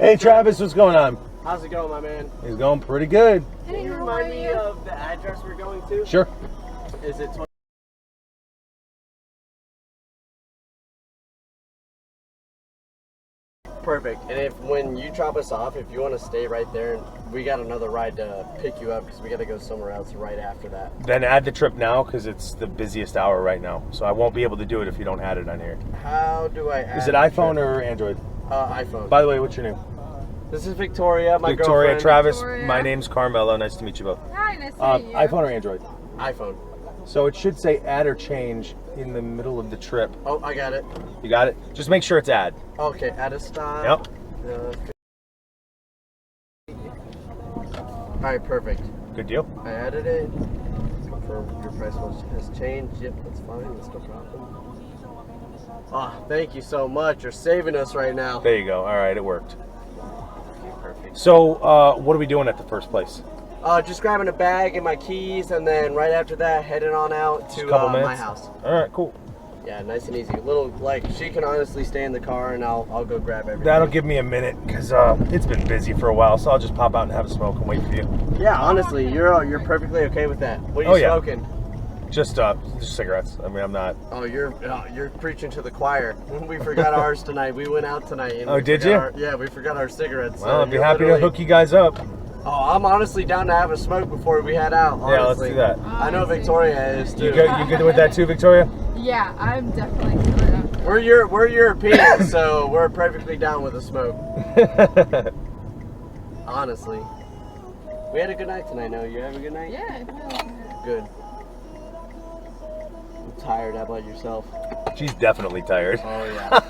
Hey Travis, what's going on? How's it going, my man? He's going pretty good. Can you remind me of the address we're going to? Sure. Is it 20? Perfect. And if when you drop us off, if you want to stay right there, we got another ride to pick you up because we got to go somewhere else right after that. Then add the trip now because it's the busiest hour right now. So I won't be able to do it if you don't add it on here. How do I add Is it iPhone or Android? iPhone. By the way, what's your name? This is Victoria, my Victoria, girlfriend. Travis. Victoria. My name's Carmelo. Nice to meet you both. Hi, nice to meet you. iPhone or Android? iPhone. So it should say add or change in the middle of the trip. Oh, I got it. You got it? Just make sure it's add. Okay, add a stop. Yep. Alright, perfect. Good deal. I added it. Confirm your price has changed. Yep, that's fine. That's no problem. Ah, thank you so much. You're saving us right now. There you go. All right, it worked. Okay, perfect. So what are we doing at the first place? Just grabbing a bag and my keys, and then right after that, heading on out to Just a couple minutes? my house. All right, cool. Yeah, nice and easy. Little, like, she can honestly stay in the car, and I'll go grab everything. That'll give me a minute because it's been busy for a while, so I'll just pop out and have a smoke and wait for you. Yeah, honestly, you're perfectly okay with that. What are you smoking? Just cigarettes. I mean, I'm not. Oh, you're preaching to the choir. We forgot ours tonight. We went out tonight. And Oh, did you? Yeah, we forgot our cigarettes. Well, I'd be happy to hook you guys up. Oh, I'm honestly down to have a smoke before we head out. Honestly. Yeah, let's do that. I know Victoria is too. You good with that too, Victoria? Yeah, I'm definitely good. We're European, so we're perfectly down with a smoke. Honestly, we had a good night tonight. No, you have a good night? Yeah, Good. I'm tired. How about yourself? She's definitely tired. Oh yeah.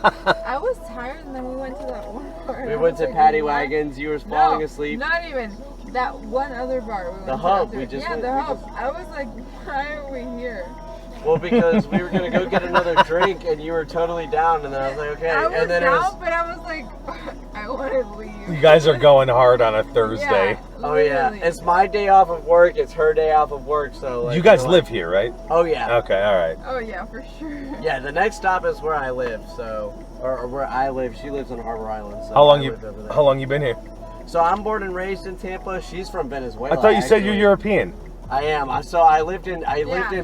I was tired, and then we went to that one bar. We went to Paddy Wagons. You were falling asleep. Not even that one other bar. We went The to Hub, after. we just yeah, went- the we Hub. just- I was like, why are we here? Well, because we were gonna go get another drink, and you were totally down, and then I was like, okay. I was and then down, but I was like, I want to leave. You guys are going hard on a Thursday. Yeah, Oh yeah, literally. it's my day off of work. It's her day off of work. So like, You guys we're live like- here, right? Oh yeah. Okay, all right. Oh yeah, for sure. Yeah, the next stop is where I live. So, or where I live. She lives on Harbor Island. So How long I you live over there. How long you been here? So I'm born and raised in Tampa. She's from Venezuela. I thought you said you're actually. European. I am. So I lived in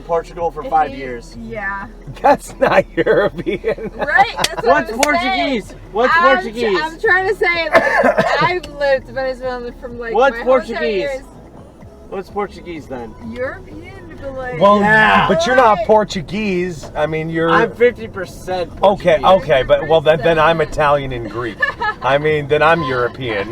Portugal for 5 years. Yeah. That's not European. Right? That's what What's I'm Portuguese? saying. What's Portuguese? I'm trying to say, like, I've lived in Venezuela from like What's my whole Portuguese? 10 years. What's Portuguese then? European, but like. Well, Yeah. but you're not Right. Portuguese. I mean, you're. I'm 50% Okay, Portuguese. okay, but well then I'm 50%. Italian and Greek. I mean, then I'm European.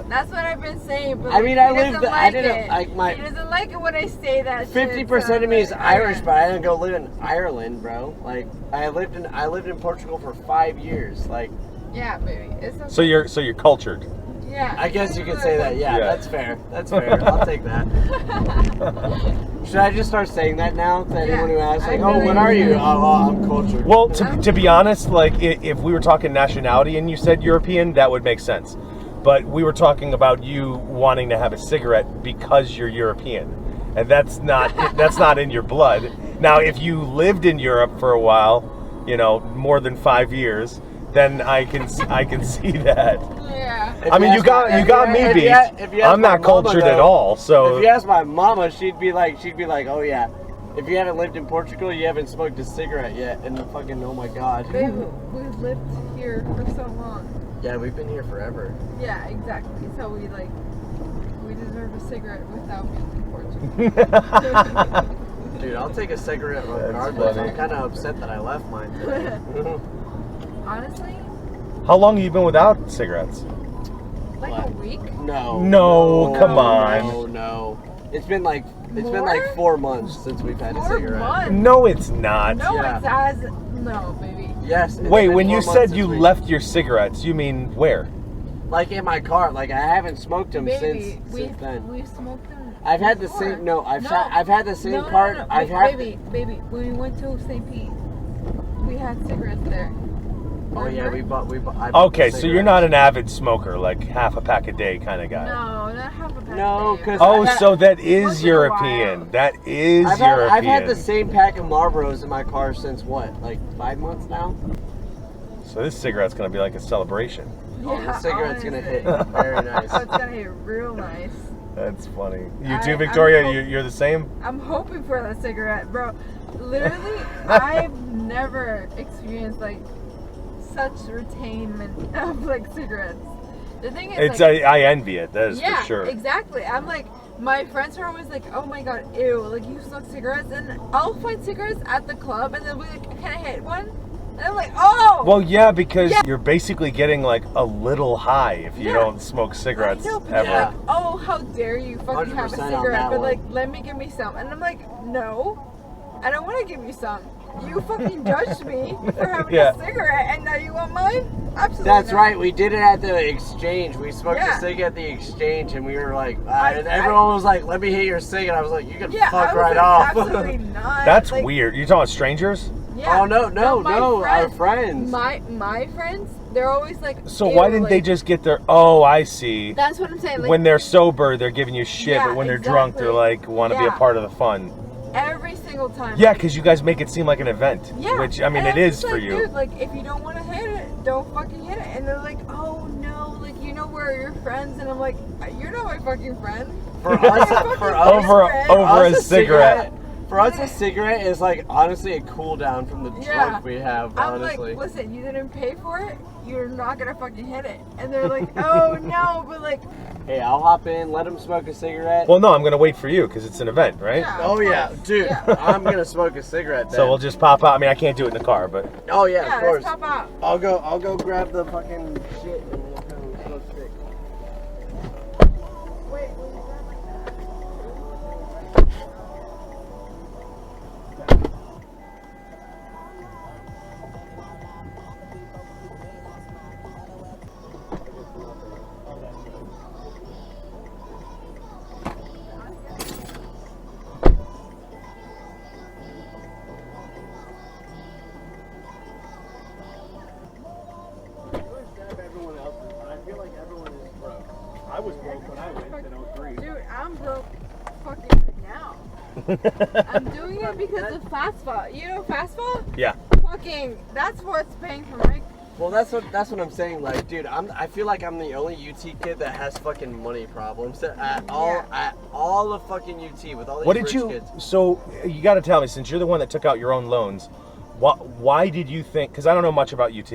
That's what I've been saying. But I mean, like, I he lived. doesn't I like didn't it. like my. He doesn't like it when I say that. 50% of me is Irish, but but I didn't go live in Ireland, bro. Like I lived in Portugal for 5 years. Like yeah, baby. It's okay. So you're cultured. Yeah. I guess you could say that. Yeah, Yeah. that's fair. That's fair. I'll take that. Should I just start saying that now to anyone who asks, like, I "Oh, really what are you?" do. Oh, I'm cultured. Well, to be honest, like if we were talking nationality and you said European, that would make sense. But we were talking about you wanting to have a cigarette because you're European, and that's not in your blood. Now, if you lived in Europe for a while, more than 5 years, then I can see that. Yeah. If I mean, you ask got me if beat. you ask- if you ask I'm my not mama, cultured though, at all. So if you ask my mama, she'd be like, "Oh yeah, if you haven't lived in Portugal, you haven't smoked a cigarette yet." And fucking, oh my god. Baby, we've lived here for so long. Yeah, we've been here forever. Yeah, exactly. So we deserve a cigarette without being in Portugal. Dude, I'll take a cigarette That's regardless. funny. I'm kind of upset that I left mine today. Honestly, how long have you been without cigarettes? like What? a week. No, come on. No. It's been like More? 4 months since we've had a 4 cigarette. months. No, it's not. No, Yeah. it's as no, baby. Yes. it's Wait, been when 4 you months said since you we- left your cigarettes, you mean where? like in my car, like I haven't smoked them Baby, since then. we smoked them. I've had the before. same. No, I've No. had the same No, card. no, no. I've had. Baby, when we went to St. Pete, we had cigarettes there. Oh yeah, Remember? we bought. I bought Okay, the so you're not an avid smoker, like half a pack a day kind of guy. No, not half a pack. No, a day. 'cause Oh, I've had- so that Once is in a European. while. That is I've European. had the same pack of Marlboros in my car since what, like 5 months now? So this cigarette's gonna be like a celebration. the cigarette's gonna hit very nice. Oh, it's gonna hit real nice. That's funny. You I- too, I'm Victoria? hope- You're the same? I'm hoping for that cigarette, bro. Literally, I've never experienced like such retainment of like cigarettes. The thing is, It's like, I envy it. That is yeah, for sure. exactly. I'm like, my friends are always like, oh my god, ew, like you smoke cigarettes, and I'll find cigarettes at the club, and they'll be like, can I hit one? And I'm like, oh. Well, yeah, because Yeah. you're basically getting like a little high if you Yeah. don't smoke cigarettes I know, but ever. they're like, oh, how dare you fucking have a 100% on cigarette, that but one. like, let me give me some. And I'm like, no, I don't want to give you some. You fucking judged me for having Yeah. a cigarette, and now you want mine? Absolutely That's not. right. We did it at the exchange. We smoked Yeah. a cig at the exchange, and we were like, I- and everyone was like, "Let me hit your cig," and I was like, "You can Yeah, fuck I was right like, off." absolutely not. That's Like, weird. You're talking about strangers? Yeah. Oh, no, my our friends. My friends, they're always like. So ew, why didn't they like- just get their? Oh, I see. That's what I'm saying. Like, When they're sober, they're giving you shit, Yeah, but when they're drunk, they're exactly. like want to be a Yeah. part of the fun. every single time. Yeah, because you guys make it seem like an event, Yeah. which I mean and it I'm is just for like, you. Dude, like if you don't want to hit it, don't fucking hit it. And they're like, oh no, like you know we're your friends, and I'm like, you're not my fucking friend. For us, Fucking for Over- friend. over- us, a cigarette. For us, a cigarette is like honestly a cool down from the Yeah. drunk we have. I'm Honestly, like, listen, you didn't pay for it. You're not gonna fucking hit it. And they're like, oh no, but like, hey, I'll hop in, let him smoke a cigarette. Well, no, I'm gonna wait for you because it's an event, right? yeah. Oh of yeah, course. dude, Yeah. I'm gonna smoke a cigarette. Then. So we'll just pop out. I mean, I can't do it in the car, but Oh yeah, Yeah, of course. let's pop out. I'll go grab the fucking shit and we'll go smoke stick. Wait, will you grab like that? I was broke when I went in 03. Dude, I'm broke fucking right now. I'm doing it because of FastFa. You know FastFa? Yeah. Fucking, that's what's paying for my. Well, that's what I'm saying. Like, dude, I feel like I'm the only UT kid that has fucking money problems at all of fucking UT with all these What did rich you? kids. So you got to tell me, since you're the one that took out your own loans, why did you think? Because I don't know much about UT,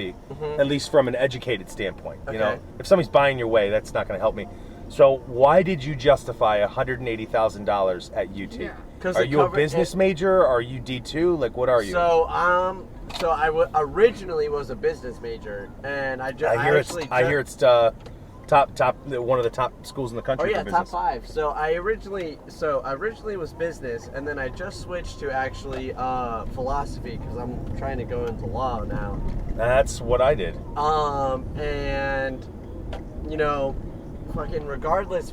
at least from an educated standpoint. You know, Okay. if somebody's buying your way, that's not going to help me. So why did you justify $180,000 at UT? Yeah. 'Cause Are it you a covered business it- major? Are you D2? Like, what are you? So I originally was a business major, and I I hear it's top one of the top schools in the Oh country yeah, for top business. 5. So I originally was business, and then I just switched to actually philosophy because I'm trying to go into law now. That's what I did. And you know, fucking regardless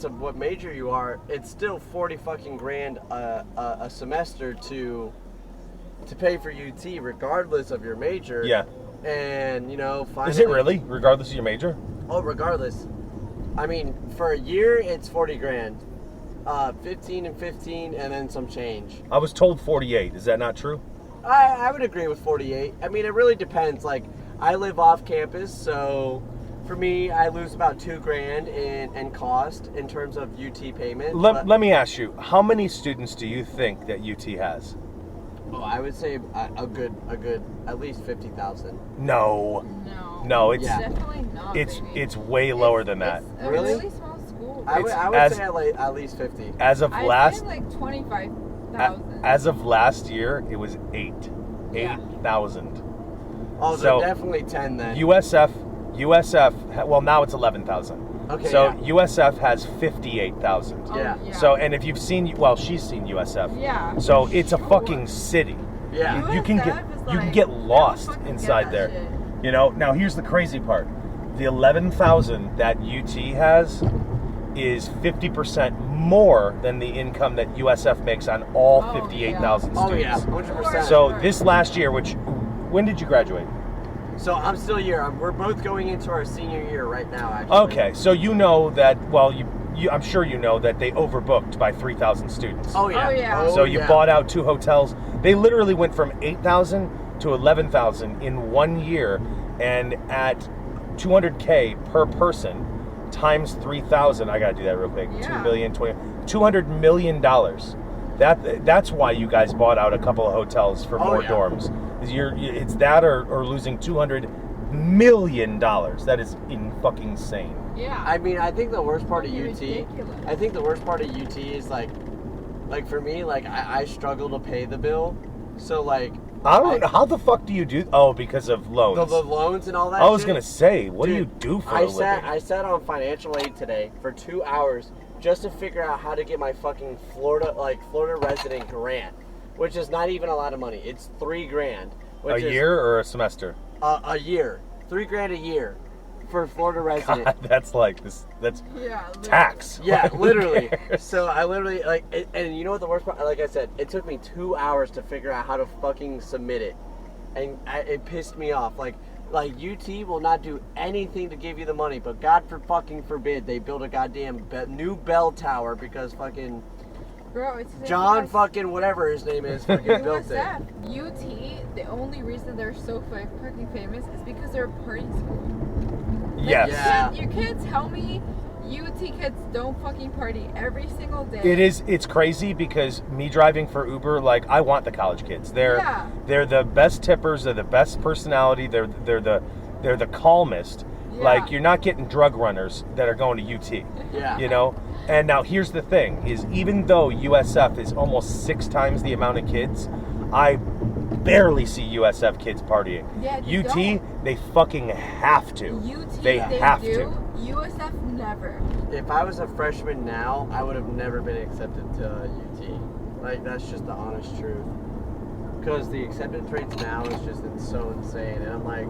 of what major you are, it's still 40 fucking grand a semester to pay for UT, regardless of your major. Yeah. And you know, finally, Is it really, regardless of your major? Oh, regardless. I mean, for a year, it's 40 grand. 15 and 15, and then some change. I was told 48. Is that not true? I would agree with 48. I mean, it really depends. Like, I live off campus, so for me, I lose about 2 grand in cost in terms of UT payment. but- Let me ask you, how many students do you think that UT has? Oh, I would say a good, at least 50,000. No. No. It's Yeah. Definitely not. it's baby. it's way lower than that. It's a Really? really small school. I would as- say at least 50. As of I last think like 25,000. as of last year, it was 8. Yeah. 8,000. Oh, so- definitely 10 then. USF well now it's 11,000. Okay, So yeah. USF has 58,000. Oh, yeah. So and if you've seen she's seen USF. Yeah. So it's a Sure. fucking city. Yeah. You can USF is get like, lost I don't fucking inside get there. that shit. You know, now here's the crazy part. The 11,000 that UT has is 50% more than the income that USF makes on all Oh, 58,000 Oh yeah, students. 100%. So this last year, when did you graduate? So I'm still here. We're both going into our senior year right now, actually. Okay, so you know that, I'm sure you know that they overbooked by 3,000 students. Oh yeah. Oh, yeah. So you yeah. bought out 2 hotels. They literally went from 8,000 to 11,000 in 1 year, and at 200K per person times 3,000. I gotta do that real quick. Yeah. 2 million, $200 million. That's why you guys bought out a couple of hotels for more dorms. It's that or losing $200 million. That is fucking insane. Yeah. I mean, I think the worst part of UT. Ridiculous. I think the worst part of UT is like for me, like I struggle to pay the bill. So like. I don't know. How the fuck do you do? Oh, because of loans. The loans and all that. I was shit. gonna say, what Dude, do you do for a living? I sat on financial aid today for 2 hours just to figure out how to get my fucking Florida resident grant, which is not even a lot of money. It's $3,000. A year or a semester? A year. $3,000 a year for Florida resident. God, that's like this. That's Yeah. Literally. tax. Yeah, Who literally. cares? So I literally and you know what the worst part? Like I said, it took me 2 hours to figure out how to fucking submit it, and it pissed me off. Like UT will not do anything to give you the money, but God fucking forbid they build a goddamn new bell tower because fucking Bro, it's the same John as fucking whatever his name is fucking built it. USF. UT, the only reason they're so fucking famous is because they're a party school. Like, Yes. Yeah. You can't tell me UT kids don't fucking party every single day. It's crazy because me driving for Uber, like I want the college kids. Yeah. They're the best tippers. They're the best personality. They're the calmest. Yeah. Like you're not getting drug runners that are going to UT. Yeah. You know. And now here's the thing: is even though USF is almost 6 times the amount of kids, I barely see USF kids partying. Yeah, you UT, don't. they fucking have to. UT, They have do. to. USF never. If I was a freshman now, I would have never been accepted to UT. Like, that's just the honest truth. Because the acceptance rates now is just so insane. And I'm like,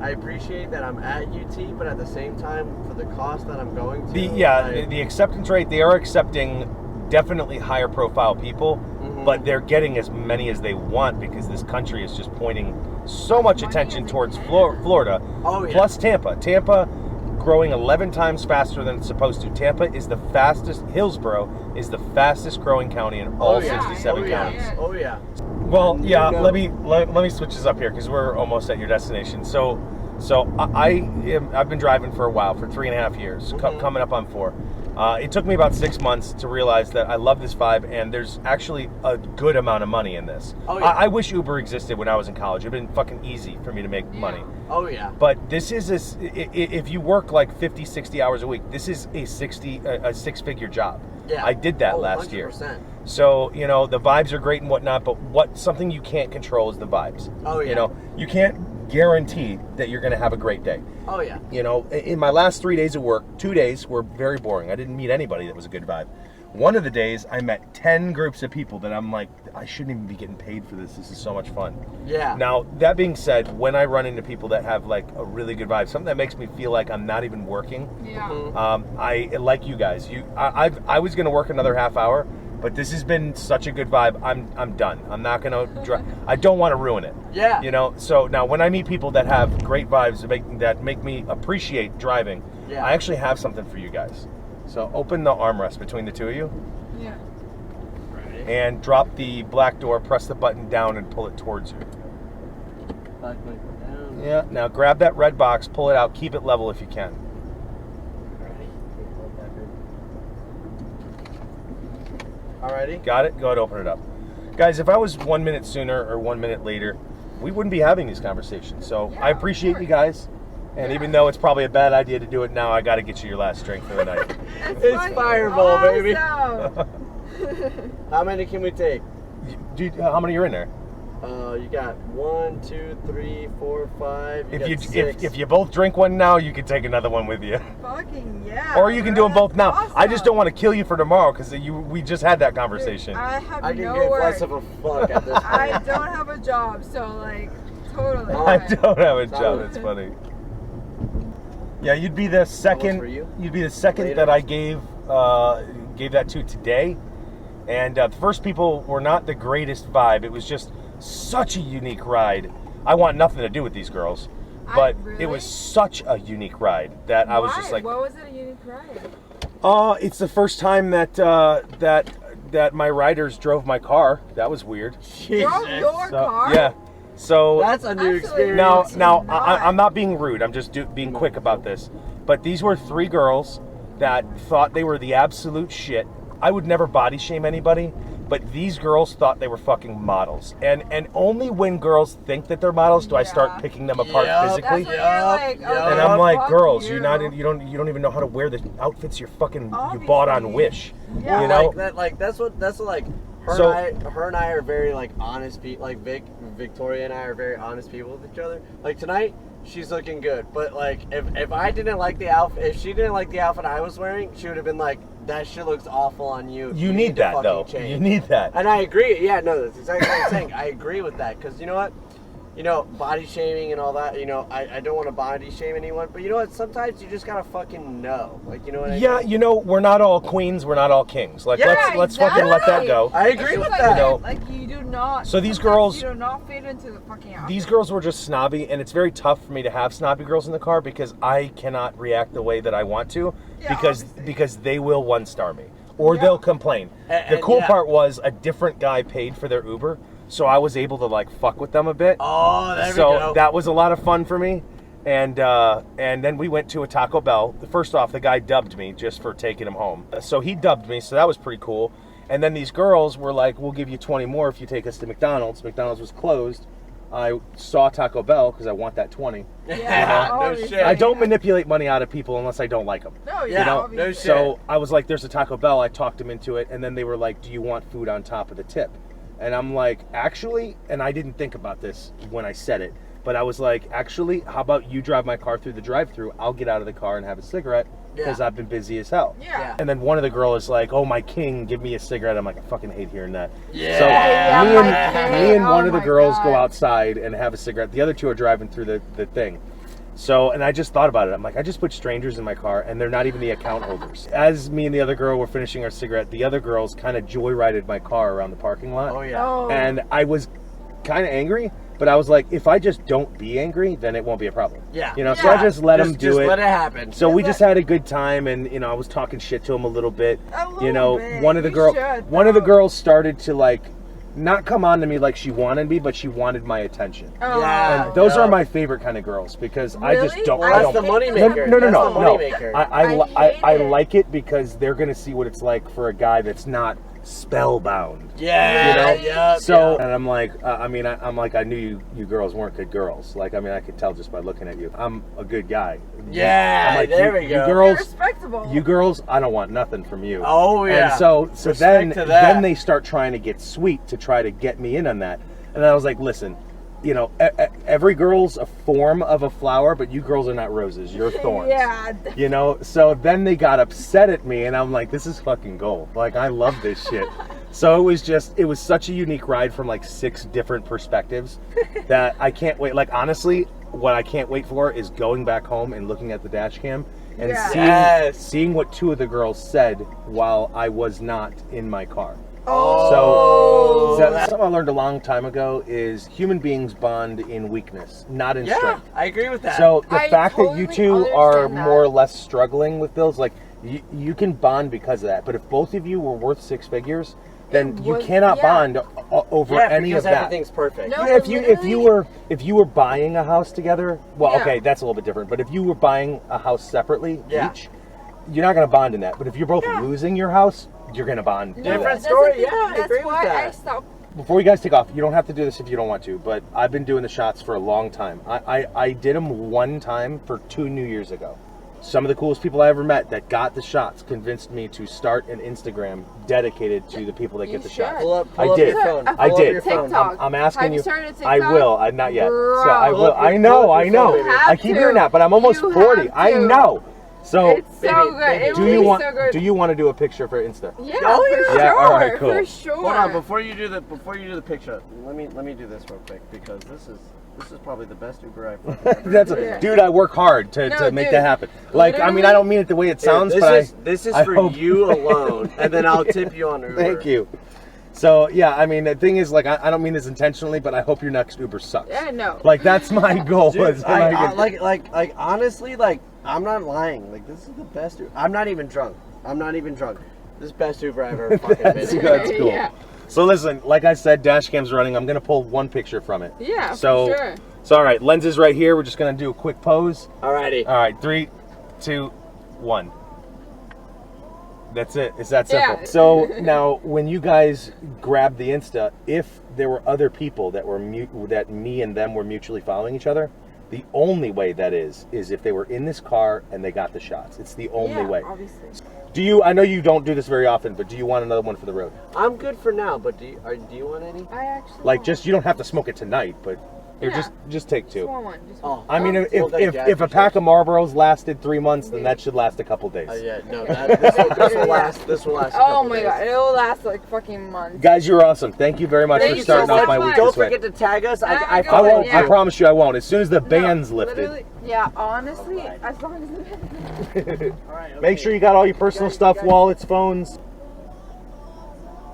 I appreciate that I'm at UT, but at the same time, for the cost that I'm going to... The acceptance rate, they are accepting definitely higher profile people, but they're getting as many as they want because this country is just pointing so much attention towards Florida. Oh, yeah. Plus Tampa. Tampa growing 11 times faster than it's supposed to. Tampa is the fastest, Hillsborough is the fastest growing county in all 67 counties. Oh, yeah. Well, yeah. You know. Let me switch this up here because we're almost at your destination. So I've been driving for a while, for 3.5 years, coming up on 4. It took me about 6 months to realize that I love this vibe, and there's actually a good amount of money in this. Oh, yeah. I wish Uber existed when I was in college. It'd been fucking easy for me to make money. Oh, yeah. But this is if you work like 50, 60 hours a week, this is a 6-figure job. Yeah. I did that last 100%. year. So, you know, the vibes are great and whatnot, but something you can't control is the vibes. Oh, yeah. You know, you can't guarantee that you're going to have a great day. Oh, yeah. You know, in my last 3 days of work, 2 days were very boring. I didn't meet anybody that was a good vibe. One of the days, I met 10 groups of people that I'm like, I shouldn't even be getting paid for this. This is so much fun. Yeah. Now, that being said, when I run into people that have like a really good vibe, something that makes me feel like I'm not even working, Yeah. I like you guys. I was going to work another half hour, but this has been such a good vibe. I'm done. I'm not going to I don't want to ruin it. Yeah. You know, so now when I meet people that have great vibes that make me appreciate driving, Yeah. I actually have something for you guys. So open the armrest between the two of you Yeah. Right. and drop the black door, press the button down and pull it towards you. Back like down. Yeah. Now grab that red box, pull it out, keep it level if you can. Alrighty. Got it? Go ahead, open it up. Guys, if I was 1 minute sooner or 1 minute later, we wouldn't be having these conversations. So Yeah, I of appreciate course. you guys. And even though it's probably a bad idea to do it now, I got to get you your last drink for the night. It's fucking Fireball, baby. awesome. How many can we take? Dude, how many are in there? You got 1, 2, 3, 4, 5. If you both drink one now, you can take another one with you. Fucking yeah. Or you can do them both now. Awesome. I just don't want to kill you for tomorrow because we just had that conversation. I have I can no give work. less of a fuck at this point. I don't have a job, so like totally. I fine. don't have a job. Solid. That's funny. Yeah, you'd be the second. for you? You'd be the second Later. that I gave that to today. And the first people were not the greatest vibe. It was just such a unique ride. I want nothing to do with these girls, but Really? it was such a unique ride that I was just Why? like, What was it a unique ride? it's the first time that that my riders drove my car. That was weird. Drove your So, car? yeah. So That's a new Absolutely. experience. now not. I'm not being rude. I'm just being quick about this. But these were 3 girls that thought they were the absolute shit. I would never body shame anybody, but these girls thought they were fucking models. And only when girls think that they're models do I start Yeah. picking them apart Yep. physically. That's when you're like, Yup. okay, And I'm like, fuck girls, you. you don't even know how to wear the outfits you Obviously. bought on Wish. Yeah. You know? That's what like her So- her and I are very like honest people. Like Victoria and I are very honest people with each other. Like tonight, she's looking good, but like if I didn't like the outfit, if she didn't like the outfit I was wearing, she would have been like, that shit looks awful on you. You need to that fucking though. change." You need that. And I agree. Yeah, no, that's exactly what I'm saying. I agree with that because you know what? You know, body shaming and all that, you know, I don't want to body shame anyone, but you know what? Sometimes you just gotta fucking know. Like, you know what I mean? Yeah, you know, we're not all queens, we're not all kings. Like Yeah, let's fucking let that go. I agree It's with like that. You know, like you do not. So these sometimes girls- you do not fit into the fucking outfit. These girls were just snobby, and it's very tough for me to have snobby girls in the car because I cannot react the way that I want to Yeah, because obviously. because they will 1-star me or Yeah. they'll complain. The And cool yeah. part was a different guy paid for their Uber, so I was able to like fuck with them a bit. Oh, there So we go. that was a lot of fun for me. And then we went to a Taco Bell. First off, the guy dubbed me just for taking him home. So he dubbed me, so that was pretty cool. And then these girls were like, we'll give you 20 more if you take us to McDonald's. McDonald's was closed. I saw Taco Bell because I want that 20. Yeah, No obviously. shit. I don't manipulate money out of people unless I don't like them. No, Yeah, yeah, no obviously. shit. So I was like, there's a Taco Bell. I talked them into it. And then they were like, do you want food on top of the tip? And I'm like, actually, and I didn't think about this when I said it, but I was like, actually, how about you drive my car through the drive-thru? I'll get out of the car and have a cigarette because Yeah. I've been busy as hell. Yeah. And then one of the girls is like, oh, my king, give me a cigarette. I'm like, I fucking hate hearing that. Yeah. So Yeah, me, my and, king. me and one Oh of the my girls go God. outside and have a cigarette. The other 2 are driving through the thing. So, and I just thought about it. I'm like, I just put strangers in my car and they're not even the account holders. As me and the other girl were finishing our cigarette, the other girls kind of joyrided my car around the parking lot. Oh yeah. Oh. And I was kind of angry, but I was like, if I just don't be angry, then it won't be a problem. Yeah. You know, so I Yeah. just let them do just it. let it happen. So we Yeah, just but- had a good time, and you know, I was talking shit to him a little bit. A little You know, bit. one of the You girl, should, one of the though. girls started to like, not come on to me like she wanted me, but she wanted my attention. Oh. Yeah. And those Yeah. are my favorite kind of girls because I just Really? don't. Well, I that's don't. the money hate maker. that. No, That's the no. money maker. I hate I it. like it because they're gonna see what it's like for a guy that's not spellbound. Yeah. You know? Yeah. So, yeah. and I'm like, I'm like, I knew you girls weren't good girls. Like, I mean, I could tell just by looking at you. I'm a good guy. Yeah, I'm like, there we you go. You're girls, respectable. you girls, I don't want nothing from you. Oh yeah. And so Respect then to that. then they start trying to get sweet to try to get me in on that. And I was like, listen, you know, every girl's a form of a flower, but you girls are not roses. You're thorns. Yeah. You know, so then they got upset at me, and I'm like, this is fucking gold. Like, I love this shit. So it was such a unique ride from like 6 different perspectives that I can't wait. Like, honestly, what I can't wait for is going back home and looking at the dash cam and Yeah. Yes. seeing what 2 of the girls said while I was not in my car. Oh. So that's something I learned a long time ago is human beings bond in weakness, not in Yeah, strength. I agree with that. So the I fact that you totally 2 are understand that. more or less struggling with bills, like you can bond because of that. But if both of you were worth 6 figures, then It you was- cannot yeah. bond over yeah, any because of that. everything's perfect. No. Yeah, if you were buying a house together, well, Yeah. okay, that's a little bit different. But if you were buying a house separately Yeah. each, you're not going to bond in that. But if you're both Yeah. losing your house, you're going to bond. in Different that. that's story, the thing. yeah, I That's agree with why that. I stopped. Before you guys take off, you don't have to do this if you don't want to, but I've been doing the shots for a long time. I did them one time for 2 New Years ago. Some of the coolest people I ever met that got the shots convinced me to start an Instagram dedicated to the people that You get the should. shots. Pull up I your did. phone. I I Pull up did. your phone. TikTok. I'm asking Have you you. started a I TikTok? will. I'm not yet. Bro. So I will. Pull up I your know. phone, I know. baby. I keep hearing that, but I'm almost You 40. have I to. know. So It's so Baby, good. baby. It do will you be want? so good. Do you want to do a picture for Insta? Yeah, Oh, for yeah. Yeah, sure. all right, cool. For sure. Hold on, before you do the picture, let me do this real quick because this is probably the best Uber I've ever That's Yeah. dude. I work hard to No, make dude. that happen. Like, I mean, I Literally- don't mean it the way it sounds, This but is this is I for hope- you alone, and then I'll tip you on Uber. Thank you. So yeah, I mean, the thing is, like, I don't mean this intentionally, but I hope your next Uber sucks. Yeah, no. Like, that's my goal. Dude, is like honestly, like I'm not lying. Like this is the best. I'm not even drunk. This is the best Uber I've ever fucking been in. That's cool. Yeah. So listen, like I said, dash cam's running. I'm gonna pull one picture from it. Yeah, So, for sure. so all right, lens is right here. We're just gonna do a quick pose. Alrighty. All right, 3, 2, 1. That's it. It's that simple. Yeah. So now, when you guys grabbed the Insta, if there were other people that were that me and them were mutually following each other, the only way that is if they were in this car and they got the shots. It's the only way. Obviously. Do you? I know you don't do this very often, but do you want another one for the road? I'm good for now, but do you want any? I actually Like, won't. just you don't have to smoke it tonight, but here, Yeah. just take Just 2. want one. Just Oh. I mean, Well, if thank you, I if a pack appreciate of Marlboros lasted 3 months, then that should last a couple days. Yeah, no, this will last. This will last. A Oh couple my days. god, it'll last like fucking months. Guys, you're awesome. Thank you very much Thank for you starting so off my much. week Don't this way. forget to tag us. I I I won't. Yeah. I promise you, I won't. As soon as the No, band's lifted. literally- Yeah, honestly, as long as the Make sure you got all your personal stuff, wallets, phones.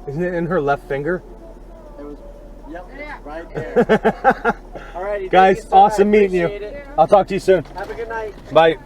Isn't it in her left finger? It was, yep, Yeah. right there. Alrighty, Guys, thank you, sir. awesome I meeting you. appreciate it. I'll talk to you soon. Have a good night. Bye.